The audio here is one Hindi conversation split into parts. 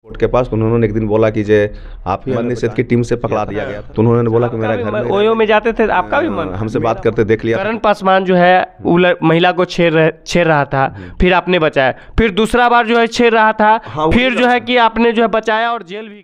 कोर्ट के पास तो उन्होंने एक दिन बोला कि जे आप ही मदनी सेठ की टीम से पकड़ा दिया गया था। तो उन्होंने बोला कि मेरा घर में ओयो में जाते थे, आपका भी मन हमसे बात करते देख लिया। करण पासवान जो है वो महिला को छेड़ रहा था, फिर आपने बचाया, फिर दूसरा बार जो है छेड़ रहा था, फिर जो है कि आपने जो है बचाया और जेल भी।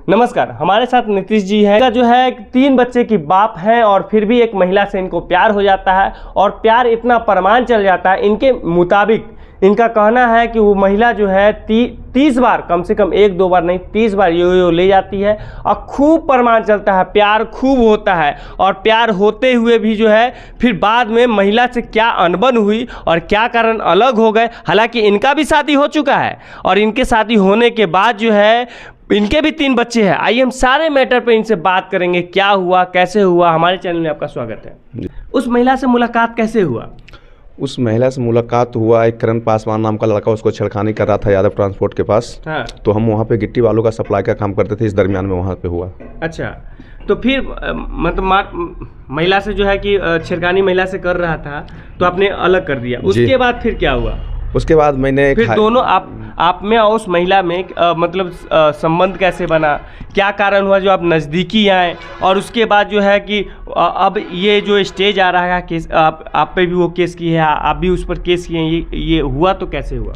नमस्कार, हमारे साथ नीतीश जी है जो है 3 बच्चे की बाप है और फिर भी एक महिला से इनको प्यार हो जाता है और प्यार इतना परमान चल जाता है। इनके मुताबिक इनका कहना है कि वो महिला जो है 30 बार, कम से कम 1-2 बार नहीं 30 बार यो ले जाती है और खूब परमान चलता है, प्यार खूब होता है। और प्यार होते हुए भी जो है फिर बाद में महिला से क्या अनबन हुई और क्या कारण अलग हो गए। हालांकि इनका भी शादी हो चुका है और इनके शादी होने के बाद जो है इनके भी 3 बच्चे हैं। आइए हम सारे मैटर पे इनसे बात करेंगे, क्या हुआ, कैसे हुआ। हमारे चैनल में आपका स्वागत है। उस महिला से मुलाकात कैसे हुआ? उस महिला से मुलाकात हुआ, एक करण पासवान नाम का लड़का उसको छेड़खानी कर रहा था यादव ट्रांसपोर्ट के पास। हाँ। तो हम वहाँ पे गिट्टी वालों का सप्लाई का काम करते थे, इस दरमियान में वहाँ पे हुआ। अच्छा, तो फिर मतलब महिला से जो है कि छेड़खानी महिला से कर रहा था तो आपने अलग कर दिया, उसके बाद फिर क्या हुआ? उसके बाद मैंने फिर दोनों आप में और उस महिला में मतलब संबंध कैसे बना, क्या कारण हुआ जो आप नज़दीकी आए? और उसके बाद जो है कि अब ये जो स्टेज आ रहा है केस, आप पे भी वो केस की है, आप भी उस पर केस किए हैं, ये हुआ तो कैसे हुआ?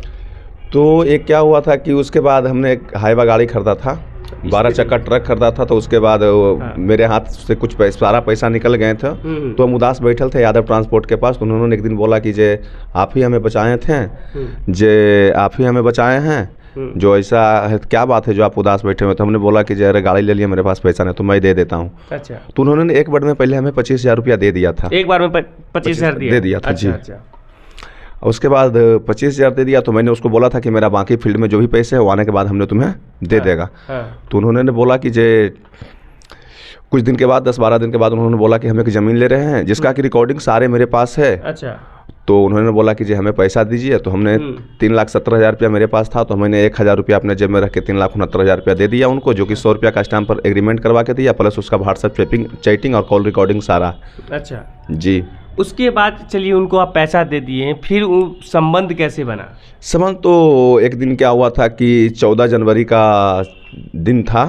तो एक क्या हुआ था कि उसके बाद हमने एक हाईवा गाड़ी खरीदा था, 12 चक्का ट्रक खरीदा था। तो उसके बाद मेरे हाथ से कुछ सारा पैसा निकल गए थे। तो हम उदास बैठल थे यादव ट्रांसपोर्ट के पास। तो उन्होंने एक दिन बोला कि जे आप ही हमें बचाए थे, जे आप ही हमें बचाए हैं, जो ऐसा है क्या बात है जो आप उदास बैठे हुए। तो हमने बोला कि जे अरे गाड़ी ले लिया, मेरे पास पैसा नहीं तो मैं दे देता हूँ। अच्छा। तो उन्होंने एक बार में पहले हमें 25,000 रुपया दे दिया था। एक बार में 25,000 दे दिया था। अच्छा, जी। अच्छा। उसके बाद 25,000 दे दिया। तो मैंने उसको बोला था कि मेरा बाकी फील्ड में जो भी पैसे है वो आने के बाद हमने तुम्हें दे देगा। तो उन्होंने बोला कि जे कुछ दिन के बाद 10-12 दिन के बाद उन्होंने बोला कि हम एक ज़मीन ले रहे हैं जिसका कि रिकॉर्डिंग सारे मेरे पास है। अच्छा। तो उन्होंने बोला कि जे हमें पैसा दीजिए। तो हमने 3,70,000 रुपया मेरे पास था। तो मैंने 1,000 रुपया अपने जेब में रख के 3,69,000 रुपया दे दिया उनको, जो कि 100 रुपया का स्टैम्प पर एग्रीमेंट करवा के दिया, प्लस उसका व्हाट्सएप चैटिंग और कॉल रिकॉर्डिंग सारा। अच्छा जी। उसके बाद चलिए उनको आप पैसा दे दिए, फिर वो संबंध कैसे बना? संबंध तो एक दिन क्या हुआ था कि 14 जनवरी का दिन था,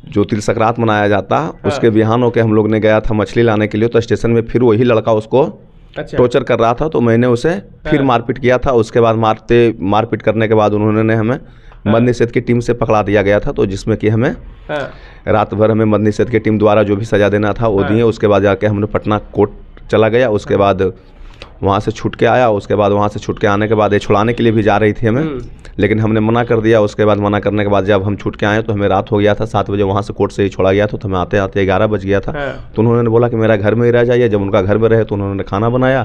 जो तिल संक्रांत मनाया जाता। उसके बिहान होके हम लोग ने गया था मछली लाने के लिए। तो स्टेशन में फिर वही लड़का उसको टॉर्चर कर रहा था। तो मैंने उसे फिर मारपीट किया था। उसके बाद मारपीट करने के बाद उन्होंने हमें मदनी सेठ की टीम से पकड़ा दिया गया था। तो जिसमें कि हमें रात भर हमें मदनी सेठ की टीम द्वारा जो भी सजा देना था वो दिए। उसके बाद जाके हमने पटना कोर्ट चला गया। उसके बाद वहाँ से छूट के आया। उसके बाद वहाँ से छूट के आने के बाद ये छुड़ाने के लिए भी जा रही थी हमें, लेकिन हमने मना कर दिया। उसके बाद मना करने के बाद जब हम छूट के आए तो हमें रात हो गया था, 7 बजे वहाँ से कोर्ट से ही छोड़ा गया था। तो हमें आते आते 11 बज गया था। तो उन्होंने बोला कि मेरा घर में ही रह जाइए। जब उनका घर में रहे तो उन्होंने खाना बनाया,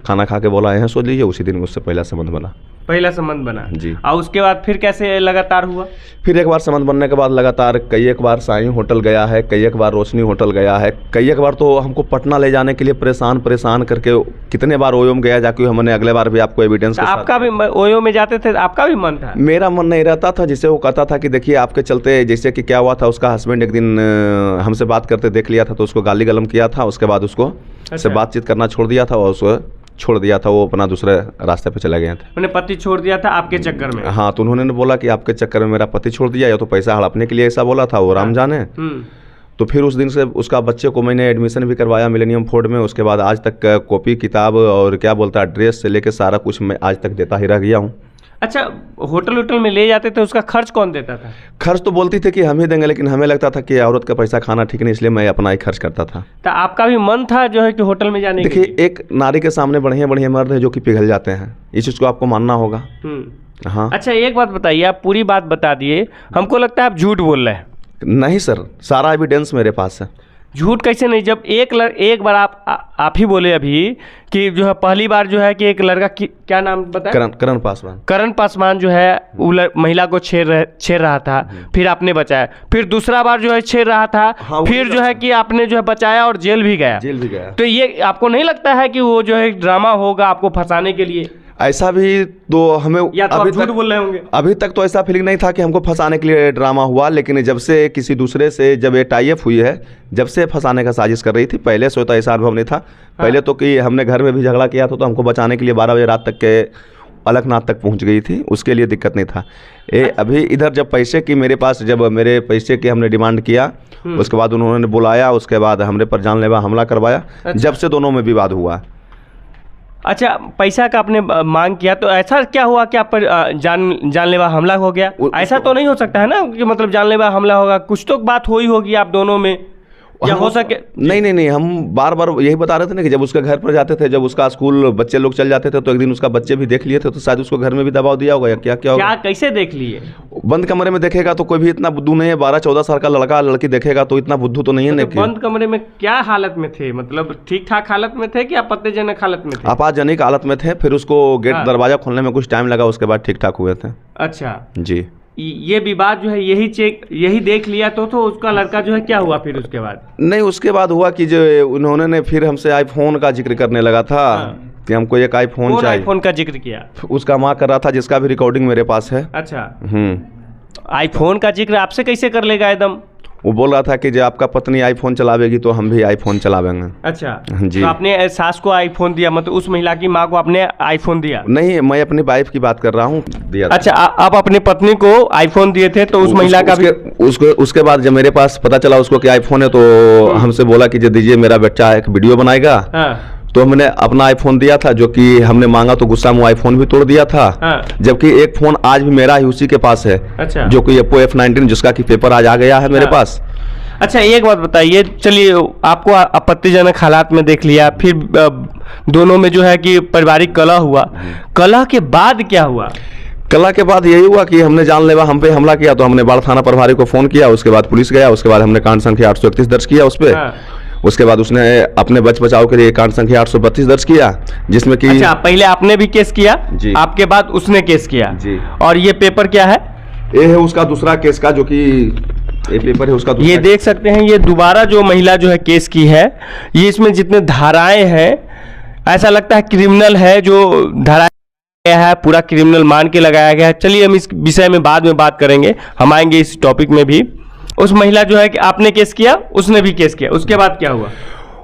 खाना खा के बोला यहाँ सो लीजिए। उसी दिन उससे पहला संबंध बना। पहला संबंध बना जी। और उसके बाद फिर कैसे लगातार हुआ? फिर एक बार संबंध बनने के बाद लगातार कई एक बार साईं होटल गया है, कई एक बार रोशनी होटल गया है, कई एक बार तो हमको पटना ले जाने के लिए परेशान करके कितने बार ओयो में गया, जाके हमने अगले बार भी आपको एविडेंस। आपका भी ओयो में जाते थे, आपका भी मन था? मेरा मन नहीं रहता था। जिसे वो कहता था कि देखिए आपके चलते, जैसे कि क्या हुआ था, उसका हस्बैंड एक दिन हमसे बात करते देख लिया था तो उसको गाली गलम किया था। उसके बाद उसको से बातचीत करना छोड़ दिया था और उसको छोड़ दिया था। वो अपना दूसरे रास्ते पे चले गए थे। मैंने पति छोड़ दिया था आपके चक्कर में? हाँ। तो उन्होंने बोला कि आपके चक्कर में मेरा पति छोड़ दिया, या तो पैसा हड़पने के लिए ऐसा बोला था, वो राम जाने। तो फिर उस दिन से उसका बच्चे को मैंने एडमिशन भी करवाया मिलेनियम फोर्ड में। उसके बाद आज तक कॉपी किताब और क्या बोलता है ड्रेस से लेकर सारा कुछ मैं आज तक देता ही रह गया हूँ। अच्छा, होटल में ले जाते थे, उसका खर्च कौन देता था? खर्च तो बोलती थी कि हम ही देंगे, लेकिन हमें लगता था कि औरत का पैसा खाना ठीक नहीं, इसलिए मैं अपना ही खर्च करता था। तो आपका भी मन था जो है कि होटल में जाने? देखिए, एक नारी के सामने बढ़िया बढ़िया मर्द है जो कि पिघल जाते हैं, इस चीज़ को आपको मानना होगा। हाँ। अच्छा, एक बात बताइए, आप पूरी बात बता दिए, हमको लगता है आप झूठ बोल रहे हैं। नहीं सर, सारा एविडेंस मेरे पास है। झूठ कैसे नहीं? जब एक बार आप ही बोले अभी कि जो है पहली बार जो है कि एक लड़का क्या नाम बताया? करण पासवान जो है वो महिला को छेड़ रहा था, फिर आपने बचाया, फिर दूसरा बार जो है छेड़ रहा था, फिर जो है कि आपने जो है बचाया और जेल भी गया। तो ये आपको नहीं लगता है कि वो जो है ड्रामा होगा आपको फंसाने के लिए? ऐसा भी तो हमें या तो अभी झूठ बोल रहे होंगे। अभी तक तो ऐसा फीलिंग नहीं था कि हमको फंसाने के लिए ड्रामा हुआ, लेकिन जब से किसी दूसरे से जब ये टाई अप हुई है, जब से फंसाने का साजिश कर रही थी, पहले से तो ऐसा अनुभव नहीं था। पहले तो कि हमने घर में भी झगड़ा किया था तो हमको बचाने के लिए 12 बजे रात तक के अलकनाथ तक पहुंच गई थी, उसके लिए दिक्कत नहीं था। अभी इधर जब पैसे की मेरे पास, जब मेरे पैसे की हमने डिमांड किया, उसके बाद उन्होंने बुलाया, उसके बाद हमरे पर जानलेवा हमला करवाया। जब से दोनों में विवाद हुआ। अच्छा, पैसा का आपने मांग किया तो ऐसा क्या हुआ कि आप पर जानलेवा हमला हो गया? ऐसा तो नहीं हो सकता है ना कि मतलब जानलेवा हमला होगा, कुछ तो बात हुई होगी आप दोनों में, या हो सके? नहीं, हम बार बार यही बता रहे थे ना कि जब उसके घर पर जाते थे, जब उसका स्कूल बच्चे लोग चल जाते थे, तो एक दिन उसका बच्चे भी देख लिए थे, तो शायद उसको घर में भी दबाव दिया होगा या क्या होगा? कैसे देख लिए? बंद कमरे में देखेगा तो कोई भी इतना बुद्धू नहीं है। 12-14 साल का लड़का लड़की देखेगा तो इतना बुद्धू तो नहीं है। तो बंद कमरे में क्या हालत में थे? मतलब ठीक ठाक हालत में थे कि आपत्तिजनक हालत में थे? आपत्तिजनक हालत में थे। फिर उसको गेट दरवाजा खोलने में कुछ टाइम लगा, उसके बाद ठीक ठाक हुए थे। अच्छा जी, ये विवाद जो है यही देख लिया तो उसका लड़का जो है क्या हुआ फिर उसके बाद? नहीं, उसके बाद हुआ कि जो उन्होंने फिर हमसे आईफोन का जिक्र करने लगा था कि हमको एक आईफोन चाहिए। आईफोन का जिक्र किया? उसका माँ कर रहा था, जिसका भी रिकॉर्डिंग मेरे पास है। अच्छा, आईफोन का जिक्र आपसे कैसे कर लेगा एकदम? वो बोल रहा था कि जब आपका पत्नी आईफोन चलावेगी तो हम भी आईफोन चलावेंगे। अच्छा जी। तो आपने सास को आईफोन दिया, मतलब उस महिला की माँ को आपने आईफोन दिया? नहीं, मैं अपनी वाइफ की बात कर रहा हूँ, दिया। अच्छा, आप अपनी पत्नी को आईफोन दिए थे तो उस महिला का भी? उसके बाद जब मेरे पास पता चला उसको कि आईफोन है, तो हमसे बोला कि दीजिए, मेरा बच्चा एक वीडियो बनाएगा। तो हमने अपना आईफोन दिया था, जो कि हमने मांगा तो गुस्सा में आईफोन भी तोड़ दिया था। जबकि एक फोन आज भी मेरा ही उसी के पास है। अच्छा। जो कि Oppo F19, जिसका कि पेपर आज आ गया है मेरे पास। अच्छा, एक बात बताइए, चलिए आपको आपत्तिजनक हालात में देख लिया, फिर दोनों में जो है कि पारिवारिक कलह हुआ, कलह के बाद क्या हुआ? कलह के बाद यही हुआ कि हमने जानलेवा हम पे हमला किया, तो हमने बाढ़ थाना प्रभारी को फोन किया, उसके बाद पुलिस गया, उसके बाद हमने कांड संख्या 831 दर्ज किया उस पर। उसके बाद उसने अपने बचाव के लिए कांड संख्या 832 दर्ज किया, जिसमें कि अच्छा, पहले आपने भी केस किया जी, आपके बाद उसने केस किया जी। और ये पेपर क्या है? ये है उसका दूसरा केस का, जो कि ये पेपर है उसका दूसरा। ये देख सकते हैं, ये दोबारा जो महिला जो है केस की है, ये इसमें जितने धाराएं हैं, ऐसा लगता है क्रिमिनल है जो धारा है, पूरा क्रिमिनल मान के लगाया गया है। चलिए हम इस विषय में बाद में बात करेंगे, हम आएंगे इस टॉपिक में भी। उस महिला जो है कि आपने केस किया, उसने भी केस किया, उसके बाद क्या हुआ?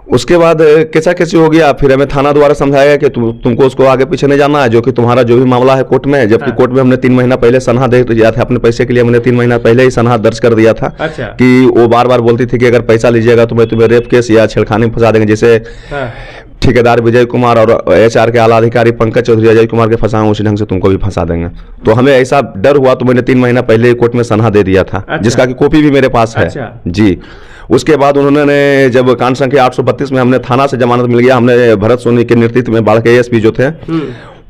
उसके बाद कैसा कैसे हो गया, फिर हमें थाना द्वारा समझाया गया कि तुमको उसको आगे पीछे नहीं जाना है, जो कि तुम्हारा जो भी मामला है कोर्ट में। जबकि कोर्ट में हमने 3 महीना पहले सनहा दे दिया था अपने पैसे के लिए, हमने 3 महीना पहले ही सनहा दर्ज कर दिया था। अच्छा। कि वो बार बार बोलती थी कि अगर पैसा लीजिएगा तो मैं तुम्हें रेप केस या छेड़खानी में फंसा देंगे, जैसे ठेकेदार विजय कुमार और HR के आला अधिकारी पंकज चौधरी अजय कुमार के फंसाएं, उसी ढंग से तुमको भी फंसा देंगे। तो हमें ऐसा डर हुआ, तो मैंने 3 महीना पहले कोर्ट में सनहा दे दिया था। अच्छा। जिसका कि कॉपी भी मेरे पास है। अच्छा। जी। उसके बाद उन्होंने जब कांड संख्या 832 में हमने थाना से जमानत मिल गया, हमने भरत सोनी के नेतृत्व में बाढ़ के ASP जो थे,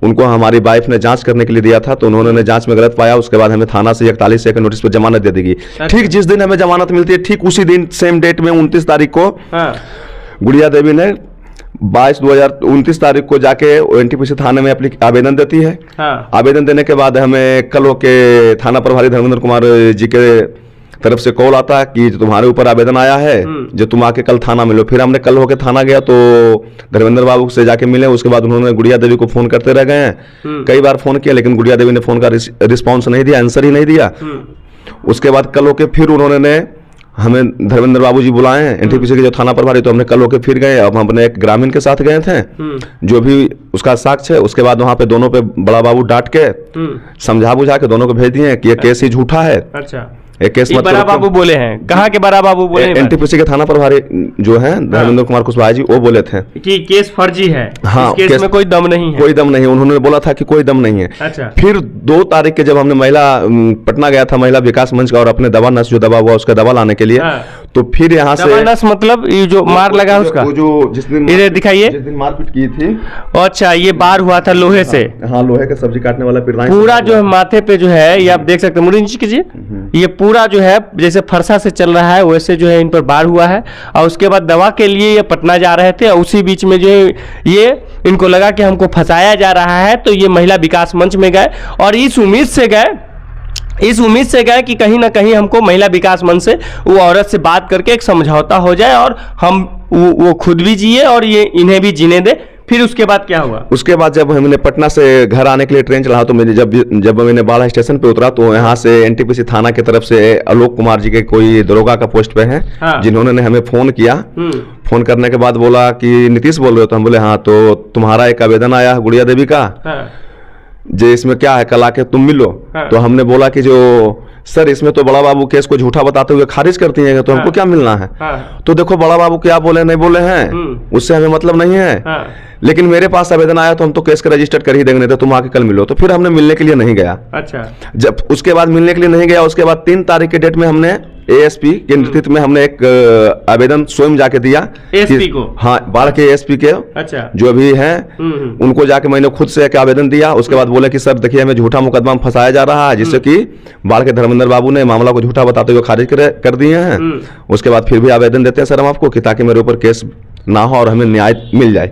उनको हमारी वाइफ ने जांच करने के लिए दिया था, तो उन्होंने जांच में गलत पाया। उसके बाद हमें थाना से 41 से नोटिस पर जमानत दे देगी। ठीक जिस दिन हमें जमानत मिलती है, ठीक उसी दिन सेम डेट में 29 तारीख को गुड़िया देवी ने 22/2029 तारीख को जाके NTPC थाने में अपनी आवेदन देती है। आवेदन देने के बाद हमें कल के थाना प्रभारी धर्मेंद्र कुमार जी के तरफ से कॉल आता है कि तुम्हारे ऊपर आवेदन आया है, जो तुम आके कल थाना मिलो। फिर हमने कल होके थाना गया, तो धर्मेंद्र बाबू से जाके मिले। उसके बाद उन्होंने गुड़िया देवी को फोन करते रह गए हैं, कई बार फोन किया, लेकिन गुड़िया देवी ने फोन का रिस्पॉन्स नहीं दिया, आंसर ही नहीं दिया। उसके बाद कल होके फिर उन्होंने हमें धर्मेंद्र बाबू जी बुलाए हैं, NTPC के जो थाना प्रभारी, तो हमने कल होके फिर गए। अब हम अपने एक ग्रामीण के साथ गए थे, जो भी उसका साक्ष्य है। उसके बाद वहाँ पे दोनों पे बड़ा बाबू डांट के समझा बुझा के दोनों को भेज दिए कि ये केस ही झूठा है। अच्छा, एक केस मत बड़ा बाबू बोले हैं? कहाँ के बड़ा बाबू बोले? NTPC के थाना प्रभारी जो है धर्मेंद्र कुमार कुशवाहा जी, वो बोले थे कि केस फर्जी है। हाँ, केस में कोई दम नहीं है, कोई दम नहीं है। उन्होंने बोला था कि कोई दम नहीं है। अच्छा। फिर 2 तारीख के जब हमने पटना गया था महिला विकास मंच का, और अपने दवा नस जो दवा हुआ उसका दवा लाने के लिए, तो फिर यहाँ से नस मतलब ये जो मार लगा उसका, जो जिस दिन इधर दिखाइए, जिस दिन मारपीट की थी। अच्छा, ये बार हुआ था लोहे से? हाँ, लोहे का सब्जी काटने वाला पूरा जो है माथे पे जो है, ये आप देख सकते हैं, मुड़ी नीचे कीजिए, ये पूरा जो है जैसे फरसा से चल रहा है वैसे जो है इन पर बार हुआ है। और उसके बाद दवा के लिए ये पटना जा रहे थे, और उसी बीच में जो है ये इनको लगा कि हमको फंसाया जा रहा है, तो ये महिला विकास मंच में गए, और इस उम्मीद से गए कि कहीं ना कहीं हमको महिला विकास मंच से वो औरत से बात करके एक समझौता हो जाए, और हम वो खुद भी जिए और ये इन्हें भी जीने दे। फिर उसके बाद क्या हुआ? उसके बाद जब हमने पटना से घर आने के लिए ट्रेन चला, तो मैंने जब मैंने बाड़ा स्टेशन पे उतरा, तो यहाँ से NTPC थाना की तरफ से आलोक कुमार जी के कोई दरोगा का पोस्ट पे हैं। हाँ। जिन्होंने हमें फोन किया। फोन करने के बाद बोला कि नीतीश बोल रहे हो? तो हम बोले हाँ। तो तुम्हारा एक आवेदन आया है गुड़िया देवी का। हाँ। जे इसमें क्या है, कल आके तुम मिलो। हाँ। तो हमने बोला कि जो सर इसमें तो बड़ा बाबू केस को झूठा बताते हुए खारिज करती हैं, तो हमको क्या मिलना है। हाँ। तो देखो बड़ा बाबू क्या बोले नहीं बोले हैं, उससे हमें मतलब नहीं है। हाँ। लेकिन मेरे पास आवेदन आया तो हम तो केस का रजिस्टर कर ही देंगे, नहीं तो तुम आके कल मिलो। तो फिर हमने मिलने के लिए नहीं गया। अच्छा। जब उसके बाद मिलने के लिए नहीं गया, उसके बाद 3 तारीख के डेट में हमने एएसपी के नेतृत्व में हमने एक आवेदन स्वयं जाके दिया एएसपी को। हाँ, बाढ़ के एएसपी के अच्छा। जो भी हैं उनको जाके मैंने खुद से एक आवेदन दिया। उसके बाद बोले कि सर देखिए हमें झूठा मुकदमा में फंसाया जा रहा है, जिससे कि बाढ़ के धर्मेंद्र बाबू ने मामला को झूठा बताते हुए खारिज कर दिए हैं। उसके बाद फिर भी आवेदन देते हैं सर हम आपको कि ताकि मेरे ऊपर केस ना हो और हमें न्याय मिल जाए।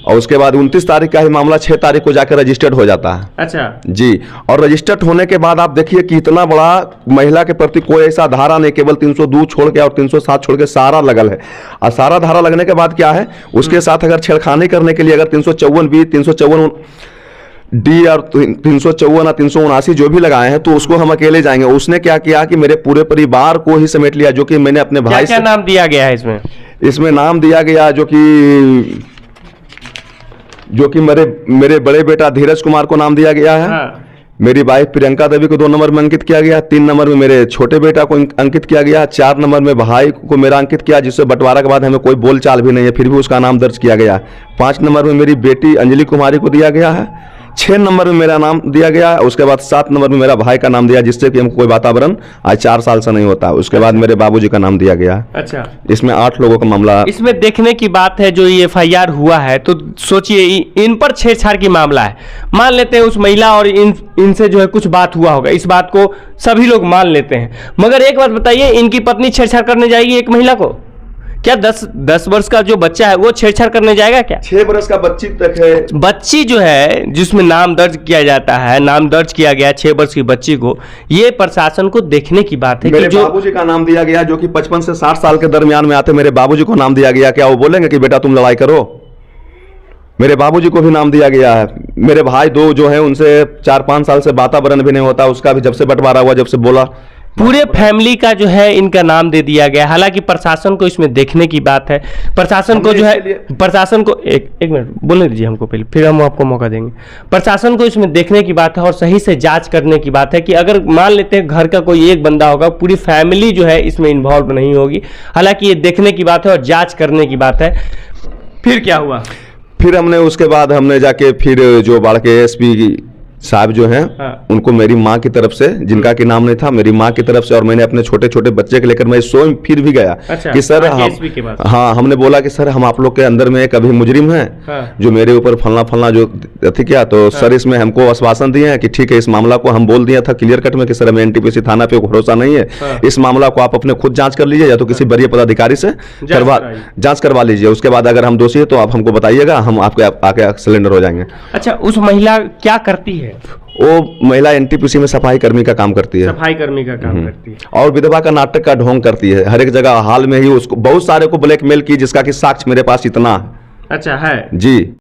और उसके बाद 29 तारीख का ही मामला 6 तारीख को जाकर रजिस्टर्ड हो जाता है। अच्छा जी। और रजिस्टर्ड होने के बाद आप देखिए कि इतना बड़ा महिला के प्रति कोई ऐसा धारा नहीं, केवल 302 छोड़ के और 307 छोड़ के सारा लगल है। और सारा धारा लगने के बाद क्या है, उसके साथ अगर छेड़खानी करने के लिए अगर 354 बी 354 डी और 354 और 379 जो भी लगाए हैं, तो उसको हम अकेले जाएंगे। उसने क्या किया कि मेरे पूरे परिवार को ही समेट लिया, जो कि मैंने अपने भाई क्या नाम दिया गया है इसमें? इसमें नाम दिया गया जो कि मेरे बड़े बेटा धीरज कुमार को नाम दिया गया है। हाँ। मेरी वाइफ प्रियंका देवी को 2 नंबर में अंकित किया गया, 3 नंबर में मेरे छोटे बेटा को अंकित किया गया, 4 नंबर में भाई को मेरा अंकित किया, जिससे बंटवारा के बाद हमें कोई बोलचाल भी नहीं है, फिर भी उसका नाम दर्ज किया गया। 5 नंबर में मेरी बेटी अंजलि कुमारी को दिया गया है, 6 नंबर में मेरा नाम दिया गया है। उसके बाद 7 नंबर में मेरा भाई का नाम दिया, जिससे कि हमको कोई वातावरण आज 4 साल से नहीं होता। उसके बाद मेरे बाबूजी का नाम दिया गया। अच्छा। इसमें 8 लोगों का मामला। इसमें देखने की बात है, जो ये FIR हुआ है, तो सोचिए इन पर छेड़छाड़ की मामला है। मान लेते हैं उस महिला और इनसे जो है कुछ बात हुआ होगा, इस बात को सभी लोग मान लेते हैं। मगर एक बात बताइए, इनकी पत्नी छेड़छाड़ करने जाएगी एक महिला को? क्या 10 वर्ष का जो बच्चा है वो छेड़छाड़ करने जाएगा क्या? 6 वर्ष का बच्ची तक है। बच्ची जो है जिसमें नाम दर्ज किया जाता है, नाम दर्ज किया गया 6 वर्ष की बच्ची को, ये प्रशासन को देखने की बात है। मेरे बाबूजी का नाम दिया गया, जो कि 55 से 60 साल के दरमियान में आते, मेरे बाबूजी को नाम दिया गया। क्या वो बोलेंगे कि बेटा तुम लड़ाई करो? मेरे बाबूजी को भी नाम दिया गया है। मेरे भाई 2 जो हैं उनसे 4-5 साल से वातावरण भी नहीं होता, उसका भी जब से बंटवारा हुआ, जब से बोला, पूरे फैमिली का जो है इनका नाम दे दिया गया। हालांकि प्रशासन को इसमें देखने की बात है। प्रशासन को जो है, प्रशासन को एक मिनट बोलने दीजिए हमको पहले, फिर हम आपको मौका देंगे। प्रशासन को इसमें देखने की बात है और सही से जांच करने की बात है कि अगर मान लेते हैं घर का कोई एक बंदा होगा, पूरी फैमिली जो है इसमें इन्वॉल्व नहीं होगी। हालांकि ये देखने की बात है और जाँच करने की बात है। फिर क्या हुआ? फिर हमने उसके बाद हमने जाके फिर जो बाढ़ के एसपी साहब जो हैं, हाँ। उनको मेरी माँ की तरफ से, जिनका कि नाम नहीं था, मेरी माँ की तरफ से, और मैंने अपने छोटे छोटे बच्चे को लेकर मैं स्वयं फिर भी गया। अच्छा, कि सर हाँ, हमने बोला कि सर हम आप लोग के अंदर में एक अभी मुजरिम है। हाँ। जो मेरे ऊपर फलना जो अथी किया, तो हाँ। सर इसमें हमको आश्वासन दिए हैं कि ठीक है, इस मामला को हम बोल दिया था क्लियर कट में कि सर हमें NTPC थाना पे भरोसा नहीं है। हाँ। इस मामला को आप अपने खुद जांच कर लीजिए, या तो किसी वरीय पदाधिकारी से जांच करवा लीजिए। उसके बाद अगर हम दोषी है तो आप हमको बताइएगा, हम आपके आके सिलेंडर हो जाएंगे। अच्छा, उस महिला क्या करती है? वो महिला NTPC में सफाई कर्मी का काम करती है। सफाई कर्मी का काम करती है और विधवा का नाटक का ढोंग करती है। हर एक जगह हाल में ही उसको बहुत सारे को ब्लैकमेल की, जिसका कि साक्ष्य मेरे पास इतना है। अच्छा है जी।